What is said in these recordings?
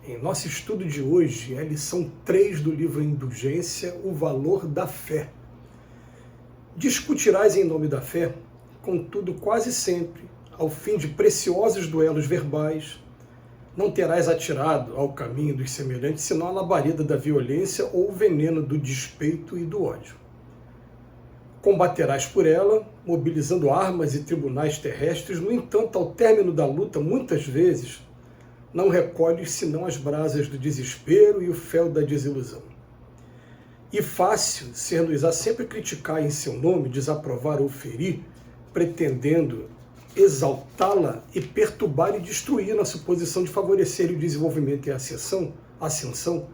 Em nosso estudo de hoje, é a lição 3 do livro Indulgência, o valor da fé. Discutirás em nome da fé, contudo quase sempre, ao fim de preciosos duelos verbais, não terás atirado ao caminho dos semelhantes senão a labareda da violência ou o veneno do despeito e do ódio. Combaterás por ela, mobilizando armas e tribunais terrestres, no entanto, ao término da luta, muitas vezes, não recolhes senão as brasas do desespero e o fel da desilusão. E fácil ser-nos-á sempre criticar em seu nome, desaprovar ou ferir, pretendendo exaltá-la e perturbar e destruir na suposição de favorecer o desenvolvimento e a ascensão,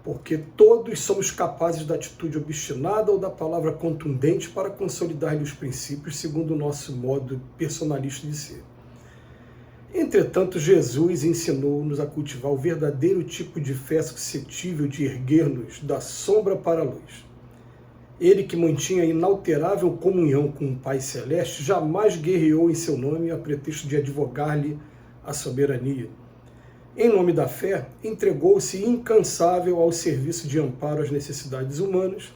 porque todos somos capazes da atitude obstinada ou da palavra contundente para consolidar-lhe os princípios segundo o nosso modo personalista de ser. Entretanto, Jesus ensinou-nos a cultivar o verdadeiro tipo de fé suscetível de erguer-nos da sombra para a luz. Ele que mantinha inalterável comunhão com o Pai Celeste, jamais guerreou em seu nome a pretexto de advogar-lhe a soberania. Em nome da fé, entregou-se incansável ao serviço de amparo às necessidades humanas,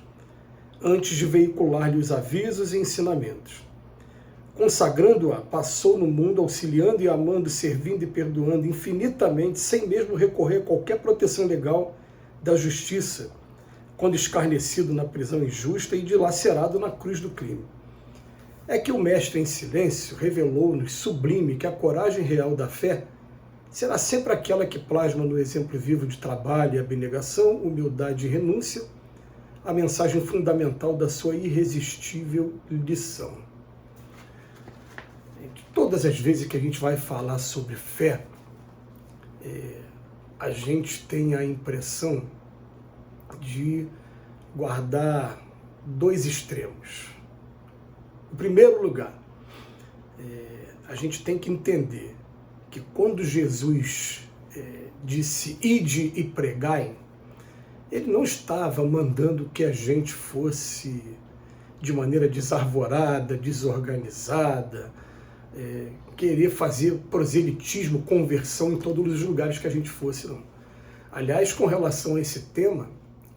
antes de veicular-lhe os avisos e ensinamentos. Consagrando-a, passou no mundo auxiliando e amando, servindo e perdoando infinitamente, sem mesmo recorrer a qualquer proteção legal da justiça, quando escarnecido na prisão injusta e dilacerado na cruz do crime. É que o Mestre em silêncio revelou-nos sublime que a coragem real da fé será sempre aquela que plasma no exemplo vivo de trabalho e abnegação, humildade e renúncia, a mensagem fundamental da sua irresistível lição. Todas as vezes que a gente vai falar sobre fé, a gente tem a impressão de guardar dois extremos. Em primeiro lugar, a gente tem que entender que quando Jesus disse ide e pregai, ele não estava mandando que a gente fosse de maneira desarvorada, desorganizada, querer fazer proselitismo, conversão em todos os lugares que a gente fosse, não. Aliás, com relação a esse tema,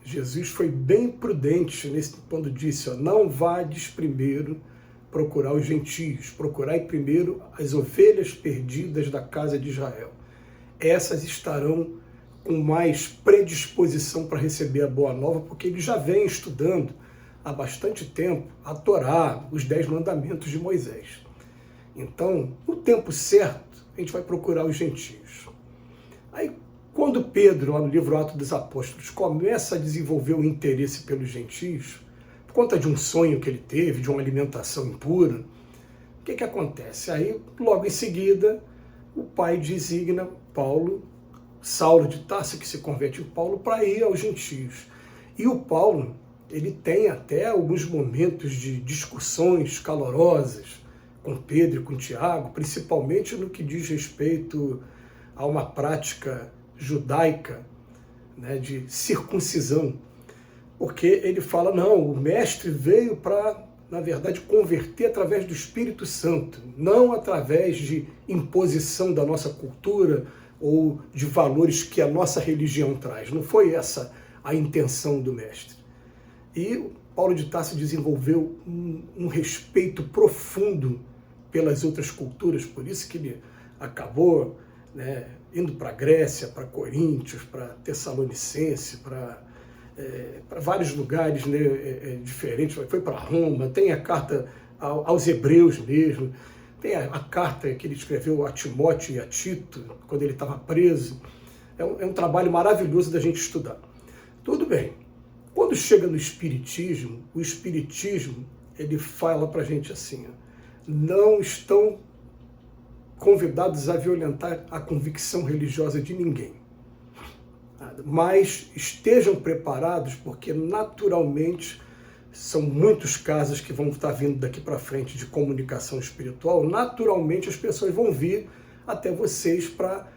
Jesus foi bem prudente quando disse, não vades primeiro procurar os gentios, procurai primeiro as ovelhas perdidas da casa de Israel. Essas estarão com mais predisposição para receber a boa nova, porque ele já vem estudando há bastante tempo a Torá, os 10 mandamentos de Moisés. Então, no tempo certo, a gente vai procurar os gentios. Aí, quando Pedro, lá no livro Atos dos Apóstolos, começa a desenvolver o interesse pelos gentios, por conta de um sonho que ele teve, de uma alimentação impura, o que acontece? Aí, logo em seguida, o pai designa Saulo de Tarso, que se converte em Paulo, para ir aos gentios. E o Paulo, ele tem até alguns momentos de discussões calorosas com Pedro e com Tiago, principalmente no que diz respeito a uma prática judaica, né, de circuncisão, porque ele fala, não, o mestre veio para, na verdade, converter através do Espírito Santo, não através de imposição da nossa cultura ou de valores que a nossa religião traz. Não foi essa a intenção do mestre. E Paulo de Tarso desenvolveu um respeito profundo pelas outras culturas, por isso que ele acabou, né, indo para a Grécia, para Coríntios, para Tessalonicense, para vários lugares, né, diferentes, foi para Roma, tem a carta aos Hebreus mesmo, tem a carta que ele escreveu a Timóteo e a Tito, quando ele estava preso. É um trabalho maravilhoso da gente estudar. Tudo bem. Quando chega no Espiritismo, o Espiritismo, ele fala para a gente assim, não estão convidados a violentar a convicção religiosa de ninguém, mas estejam preparados, porque naturalmente são muitos casos que vão estar vindo daqui para frente de comunicação espiritual, naturalmente as pessoas vão vir até vocês para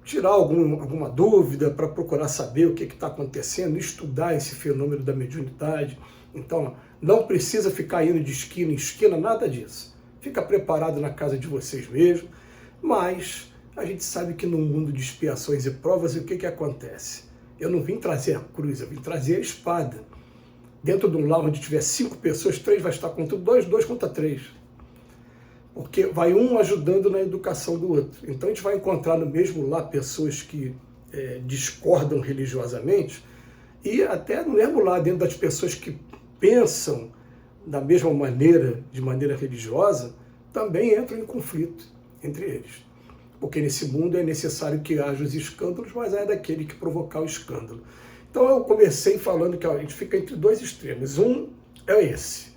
tirar alguma dúvida, para procurar saber o que está acontecendo, estudar esse fenômeno da mediunidade. Então, não precisa ficar indo de esquina em esquina, nada disso. Fica preparado na casa de vocês mesmo, mas A gente sabe que no mundo de expiações e provas, o que acontece? Eu não vim trazer a cruz, eu vim trazer a espada. Dentro de um lar onde tiver 5 pessoas, 3 vai estar contra 2, 2 contra 3. Porque vai um ajudando na educação do outro. Então a gente vai encontrar no mesmo lar pessoas que discordam religiosamente, e até no mesmo lar, dentro das pessoas que pensam da mesma maneira, de maneira religiosa, também entram em conflito entre eles. Porque nesse mundo é necessário que haja os escândalos, mas é daquele que provocar o escândalo. Então eu comecei falando que a gente fica entre 2 extremos. Um é esse,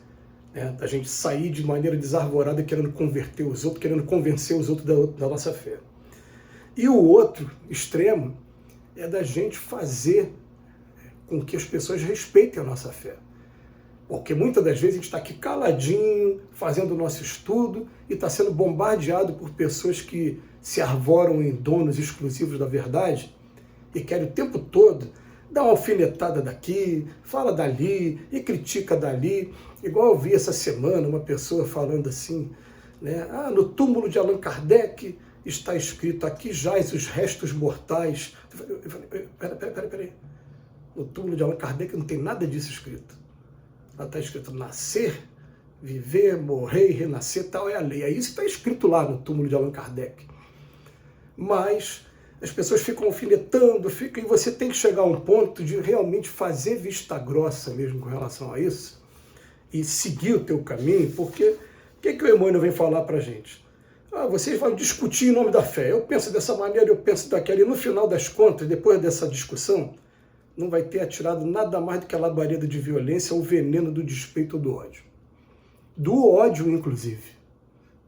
né, da gente sair de maneira desarvorada querendo converter os outros, querendo convencer os outros da nossa fé. E o outro extremo é da gente fazer com que as pessoas respeitem a nossa fé. Porque muitas das vezes a gente está aqui caladinho, fazendo o nosso estudo, e está sendo bombardeado por pessoas que se arvoram em donos exclusivos da verdade e querem o tempo todo dar uma alfinetada daqui, fala dali e critica dali. Igual eu vi essa semana uma pessoa falando assim, né? No túmulo de Allan Kardec está escrito: aqui jaz os restos mortais. Eu falei, peraí. No túmulo de Allan Kardec não tem nada disso escrito. Lá está escrito nascer, viver, morrer e renascer, tal é a lei. É isso que está escrito lá no túmulo de Allan Kardec. Mas as pessoas ficam alfinetando, e você tem que chegar a um ponto de realmente fazer vista grossa mesmo com relação a isso e seguir o teu caminho, porque o que o Emmanuel vem falar para a gente? Vocês vão discutir em nome da fé. Eu penso dessa maneira, eu penso daquela, e no final das contas, depois dessa discussão, não vai ter atirado nada mais do que a labareda de violência ou veneno do despeito ou do ódio. Do ódio, inclusive.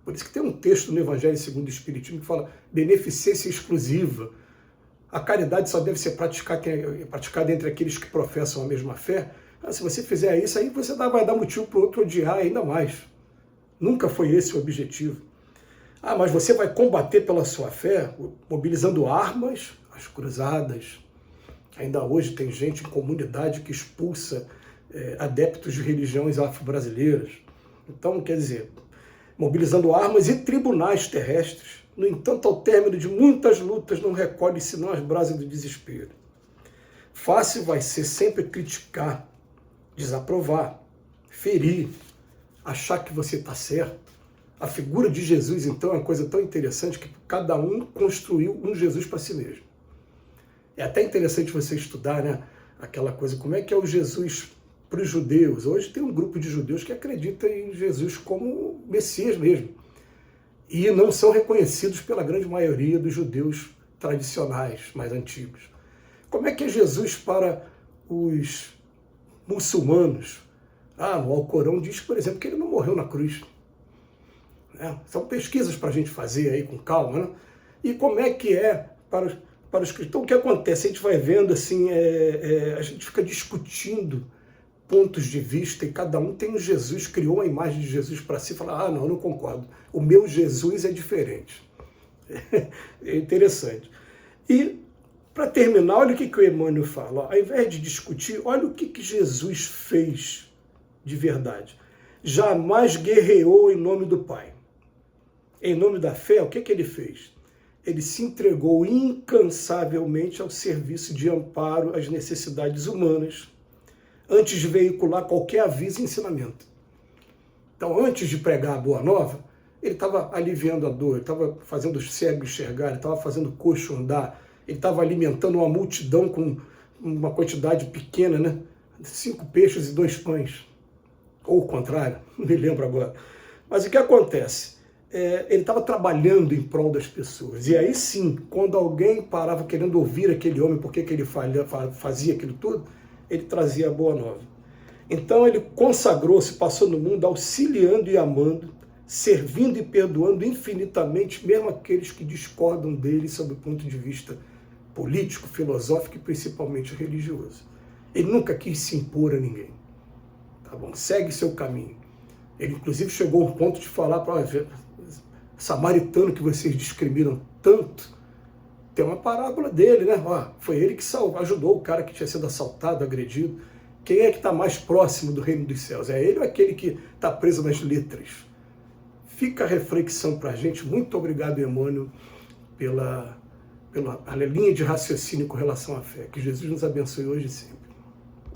Por isso que tem um texto no Evangelho segundo o Espiritismo que fala beneficência exclusiva. A caridade só deve ser praticada entre aqueles que professam a mesma fé. Se você fizer isso, aí você vai dar motivo para o outro odiar ainda mais. Nunca foi esse o objetivo. Mas você vai combater pela sua fé, mobilizando armas, as cruzadas. Ainda hoje tem gente em comunidade que expulsa adeptos de religiões afro-brasileiras. Então, quer dizer, mobilizando armas e tribunais terrestres. No entanto, ao término de muitas lutas, não recolhe senão as brasas do desespero. Fácil vai ser sempre criticar, desaprovar, ferir, achar que você está certo. A figura de Jesus, então, é uma coisa tão interessante que cada um construiu um Jesus para si mesmo. É até interessante você estudar, né, aquela coisa, como é que é o Jesus para os judeus. Hoje tem um grupo de judeus que acredita em Jesus como Messias mesmo. E não são reconhecidos pela grande maioria dos judeus tradicionais, mais antigos. Como é que é Jesus para os muçulmanos? No Alcorão diz, por exemplo, que ele não morreu na cruz. São pesquisas para a gente fazer aí com calma, né? E como é que é para os cristãos? Então, o que acontece? A gente vai vendo assim, a gente fica discutindo pontos de vista, e cada um tem um Jesus, criou uma imagem de Jesus para si, e fala, não concordo, o meu Jesus é diferente. É interessante. E, para terminar, olha o que o Emmanuel fala. Ao invés de discutir, olha o que Jesus fez de verdade. Jamais guerreou em nome do Pai. Em nome da fé, o que ele fez? Ele se entregou incansavelmente ao serviço de amparo às necessidades humanas, antes de veicular qualquer aviso e ensinamento. Então, antes de pregar a Boa Nova, ele estava aliviando a dor, ele estava fazendo os cegos enxergar, ele estava fazendo o coxo andar, ele estava alimentando uma multidão com uma quantidade pequena, né? 5 peixes e 2 pães. Ou o contrário, não me lembro agora. Mas o que acontece? Ele estava trabalhando em prol das pessoas. E aí sim, quando alguém parava querendo ouvir aquele homem, porque ele fazia aquilo tudo, ele trazia a Boa Nova. Então ele consagrou-se, passou no mundo auxiliando e amando, servindo e perdoando infinitamente, mesmo aqueles que discordam dele sob o ponto de vista político, filosófico e principalmente religioso. Ele nunca quis se impor a ninguém. Tá bom? Segue seu caminho. Ele inclusive chegou a um ponto de falar para samaritano que vocês discriminam tanto, tem uma parábola dele, né? Foi ele que ajudou o cara que tinha sido assaltado, agredido. Quem é que está mais próximo do reino dos céus? É ele ou aquele que está preso nas letras? Fica a reflexão para a gente. Muito obrigado, Emmanuel, pela linha de raciocínio com relação à fé. Que Jesus nos abençoe hoje e sempre.